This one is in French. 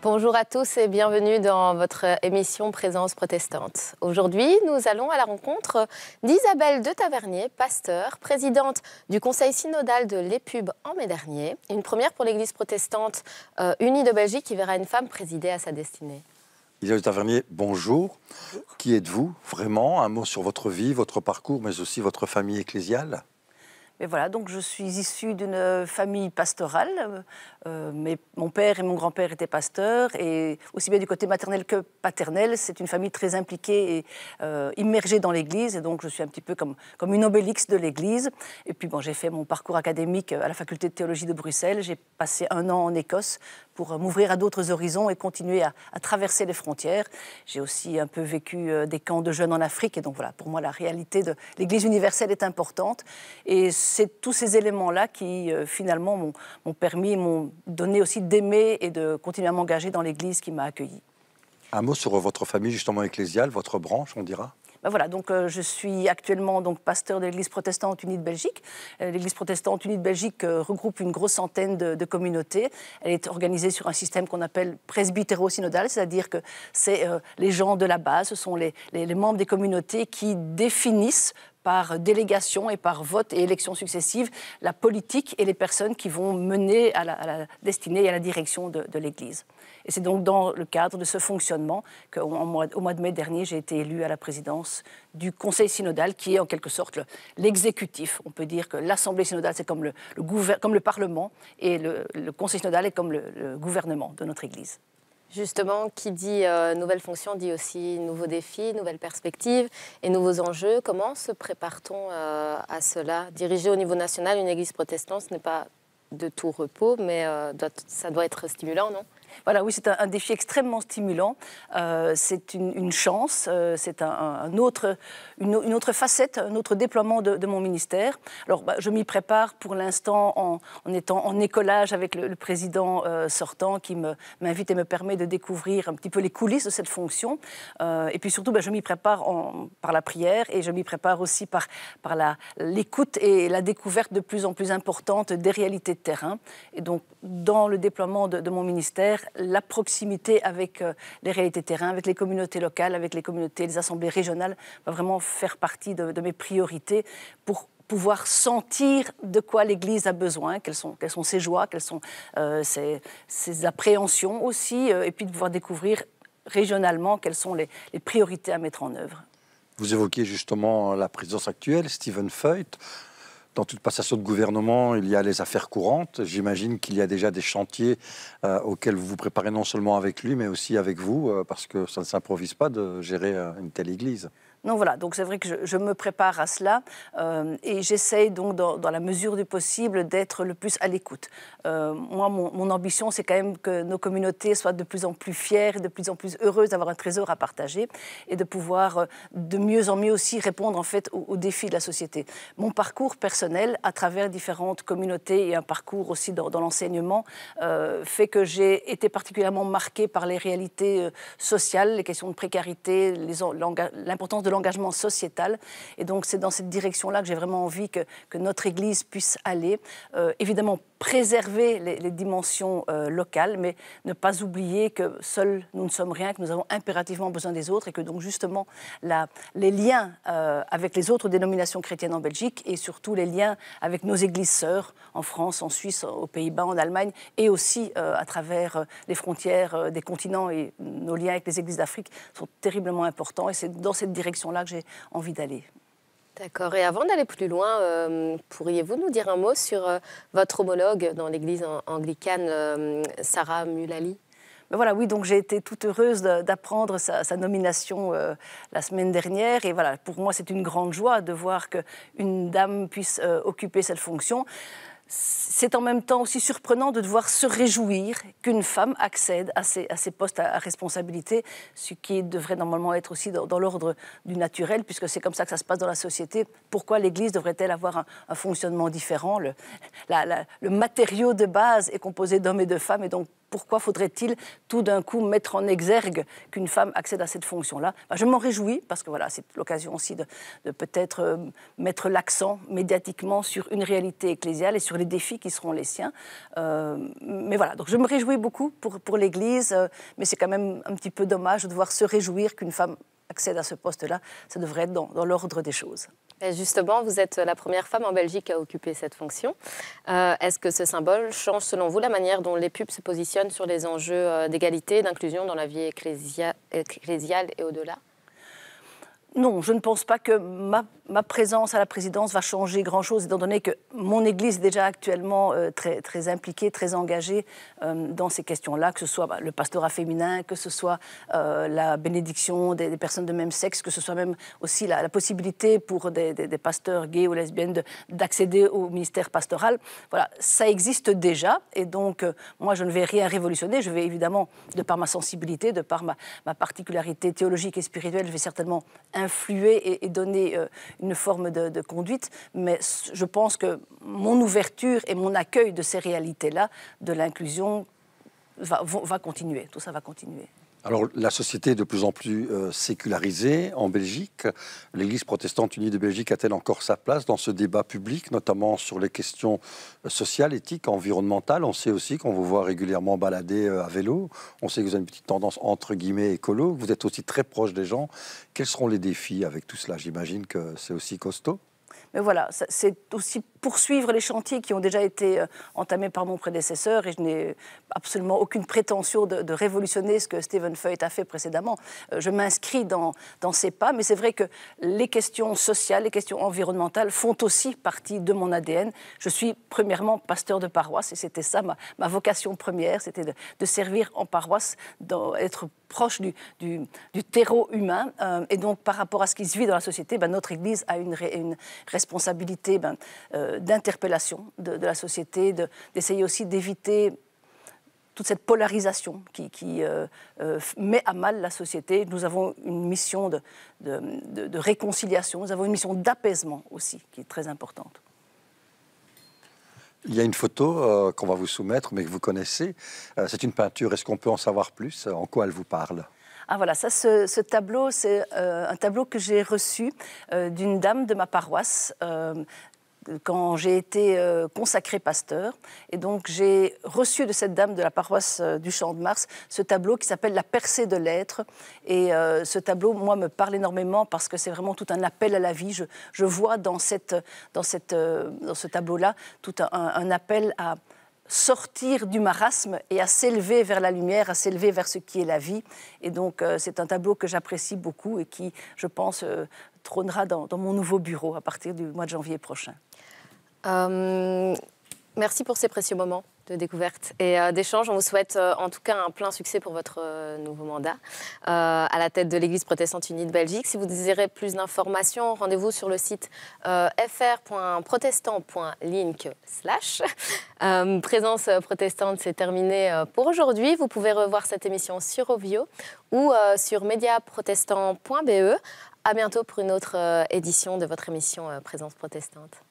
Bonjour à tous et bienvenue dans votre émission Présence protestante. Aujourd'hui, nous allons à la rencontre d'Isabelle de Tavernier, pasteur, présidente du conseil synodal de l'Épub en mai dernier. Une première pour l'Église protestante unie de Belgique qui verra une femme présider à sa destinée. Isabelle de Tavernier, bonjour. Qui êtes-vous vraiment? Un mot sur votre vie, votre parcours, mais aussi votre famille ecclésiale. Mais voilà, donc je suis issue d'une famille pastorale. Mon père et mon grand-père étaient pasteurs, et aussi bien du côté maternel que paternel, c'est une famille très impliquée et immergée dans l'Église, et donc je suis un petit peu comme une obélix de l'Église. Et puis bon, j'ai fait mon parcours académique à la faculté de théologie de Bruxelles. J'ai passé 1 an en Écosse pour m'ouvrir à d'autres horizons et continuer à traverser les frontières. J'ai aussi un peu vécu des camps de jeunes en Afrique, et donc voilà, pour moi la réalité de l'Église universelle est importante. Et c'est tous ces éléments-là qui, finalement, m'ont permis, m'ont donné aussi d'aimer et de continuer à m'engager dans l'Église qui m'a accueilli. Un mot sur votre famille, justement, ecclésiale, votre branche, on dira. Ben voilà, donc je suis actuellement pasteur de l'Église protestante unie de Belgique. L'Église protestante unie de Belgique regroupe une grosse centaine de communautés. Elle est organisée sur un système qu'on appelle presbytéro-synodal, c'est-à-dire que c'est les gens de la base, ce sont les membres des communautés qui définissent par délégation et par vote et élections successives la politique et les personnes qui vont mener à la destinée et à la direction de l'Église. Et c'est donc dans le cadre de ce fonctionnement qu'au mois de mai dernier, j'ai été élue à la présidence du Conseil synodal, qui est en quelque sorte l'exécutif. On peut dire que l'Assemblée synodale, c'est comme le Parlement, et le Conseil synodal est comme le gouvernement de notre Église. Justement, qui dit nouvelle fonction dit aussi nouveaux défis, nouvelles perspectives et nouveaux enjeux. Comment se prépare-t-on à cela? Diriger au niveau national une église protestante, ce n'est pas de tout repos, mais ça doit être stimulant, non? Voilà, oui, c'est un défi extrêmement stimulant. C'est une chance, c'est une autre facette, un autre déploiement de mon ministère. Alors, je m'y prépare pour l'instant en étant en écolage avec le président sortant qui m'invite et me permet de découvrir un petit peu les coulisses de cette fonction. Et puis surtout, je m'y prépare par la prière, et je m'y prépare aussi par l'écoute et la découverte de plus en plus importante des réalités de terrain. Et donc, dans le déploiement de mon ministère, la proximité avec les réalités de terrain, avec les communautés locales, avec les communautés, les assemblées régionales, va vraiment faire partie de mes priorités pour pouvoir sentir de quoi l'Église a besoin, quelles sont ses joies, quelles sont ses appréhensions aussi, et puis de pouvoir découvrir régionalement quelles sont les priorités à mettre en œuvre. Vous évoquez justement la présidence actuelle, Steven Feut. Dans toute passation de gouvernement, il y a les affaires courantes. J'imagine qu'il y a déjà des chantiers auxquels vous vous préparez non seulement avec lui, mais aussi avec vous, parce que ça ne s'improvise pas de gérer une telle église. Non, voilà, donc c'est vrai que je me prépare à cela et j'essaye donc dans la mesure du possible d'être le plus à l'écoute. Moi, mon ambition, c'est quand même que nos communautés soient de plus en plus fières et de plus en plus heureuses d'avoir un trésor à partager et de pouvoir de mieux en mieux aussi répondre en fait aux défis de la société. Mon parcours personnel à travers différentes communautés et un parcours aussi dans l'enseignement fait que j'ai été particulièrement marquée par les réalités sociales, les questions de précarité, l'importance de l'engagement sociétal. Et donc, c'est dans cette direction-là que j'ai vraiment envie que notre Église puisse aller. Évidemment, préserver les dimensions locales, mais ne pas oublier que seuls nous ne sommes rien, que nous avons impérativement besoin des autres, et que donc justement les liens avec les autres dénominations chrétiennes en Belgique, et surtout les liens avec nos églises sœurs en France, en Suisse, aux Pays-Bas, en Allemagne, et aussi à travers les frontières des continents, et nos liens avec les églises d'Afrique sont terriblement importants, et c'est dans cette direction-là que j'ai envie d'aller. D'accord. Et avant d'aller plus loin, pourriez-vous nous dire un mot sur votre homologue dans l'église anglicane, Sarah Mullally? Ben voilà, oui, donc j'ai été toute heureuse d'apprendre sa nomination la semaine dernière. Et voilà, pour moi, c'est une grande joie de voir qu'une dame puisse occuper cette fonction. c'est en même temps aussi surprenant de devoir se réjouir qu'une femme accède à ces postes à responsabilité, ce qui devrait normalement être aussi dans l'ordre du naturel, puisque c'est comme ça que ça se passe dans la société. Pourquoi l'Église devrait-elle avoir un fonctionnement différent? Le matériau de base est composé d'hommes et de femmes, et donc pourquoi faudrait-il tout d'un coup mettre en exergue qu'une femme accède à cette fonction-là? Je m'en réjouis, parce que voilà, c'est l'occasion aussi de peut-être mettre l'accent médiatiquement sur une réalité ecclésiale et sur les défis qui seront les siens. Mais voilà, donc je me réjouis beaucoup pour l'Église, mais c'est quand même un petit peu dommage de devoir se réjouir qu'une femme accède à ce poste-là. Ça devrait être dans l'ordre des choses. Et justement, vous êtes la première femme en Belgique à occuper cette fonction. Est-ce que ce symbole change, selon vous, la manière dont les pubs se positionnent sur les enjeux d'égalité et d'inclusion dans la vie ecclésiale et au-delà? Non, je ne pense pas que ma présence à la présidence va changer grand-chose, étant donné que mon Église est déjà actuellement très impliquée, très engagée dans ces questions-là, que ce soit le pastorat féminin, que ce soit la bénédiction des personnes de même sexe, que ce soit même aussi la possibilité pour des pasteurs gays ou lesbiennes d'accéder au ministère pastoral. Voilà, ça existe déjà, et donc moi je ne vais rien révolutionner. Je vais évidemment, de par ma sensibilité, de par ma particularité théologique et spirituelle, je vais certainement influer et donner une forme de conduite, mais je pense que mon ouverture et mon accueil de ces réalités-là, de l'inclusion, va continuer. Tout ça va continuer. Alors, la société est de plus en plus sécularisée en Belgique. L'Église protestante unie de Belgique a-t-elle encore sa place dans ce débat public, notamment sur les questions sociales, éthiques, environnementales? On sait aussi qu'on vous voit régulièrement balader à vélo. On sait que vous avez une petite tendance entre guillemets écolo. Vous êtes aussi très proche des gens. Quels seront les défis avec tout cela? J'imagine que c'est aussi costaud. Mais voilà, c'est aussi poursuivre les chantiers qui ont déjà été entamés par mon prédécesseur, et je n'ai absolument aucune prétention de révolutionner ce que Stephen Feucht a fait précédemment. Je m'inscris dans ses pas, mais c'est vrai que les questions sociales, les questions environnementales font aussi partie de mon ADN. Je suis premièrement pasteur de paroisse, et c'était ça ma vocation première, c'était de servir en paroisse, d'être proche du terreau humain, et donc par rapport à ce qui se vit dans la société, notre Église a une responsabilité d'interpellation de la société, d'essayer aussi d'éviter toute cette polarisation qui met à mal la société. Nous avons une mission de réconciliation, nous avons une mission d'apaisement aussi, qui est très importante. Il y a une photo qu'on va vous soumettre, mais que vous connaissez. C'est une peinture. Est-ce qu'on peut en savoir plus? En quoi elle vous parle? Ah voilà, ça, ce tableau, c'est un tableau que j'ai reçu d'une dame de ma paroisse quand j'ai été consacré pasteur. Et donc j'ai reçu de cette dame de la paroisse du Champ de Mars ce tableau qui s'appelle La percée de l'être. Et ce tableau, moi, me parle énormément parce que c'est vraiment tout un appel à la vie. Je vois dans ce tableau-là tout un appel à sortir du marasme et à s'élever vers la lumière, à s'élever vers ce qui est la vie. Et donc, c'est un tableau que j'apprécie beaucoup et qui, je pense, trônera dans mon nouveau bureau à partir du mois de janvier prochain. Merci pour ces précieux moments de découverte et d'échange. On vous souhaite en tout cas un plein succès pour votre nouveau mandat à la tête de l'Église protestante unie de Belgique. Si vous désirez plus d'informations, rendez-vous sur le site fr.protestant.link/. Présence protestante, c'est terminé pour aujourd'hui. Vous pouvez revoir cette émission sur Ovio ou sur mediaprotestant.be. À bientôt pour une autre édition de votre émission Présence protestante.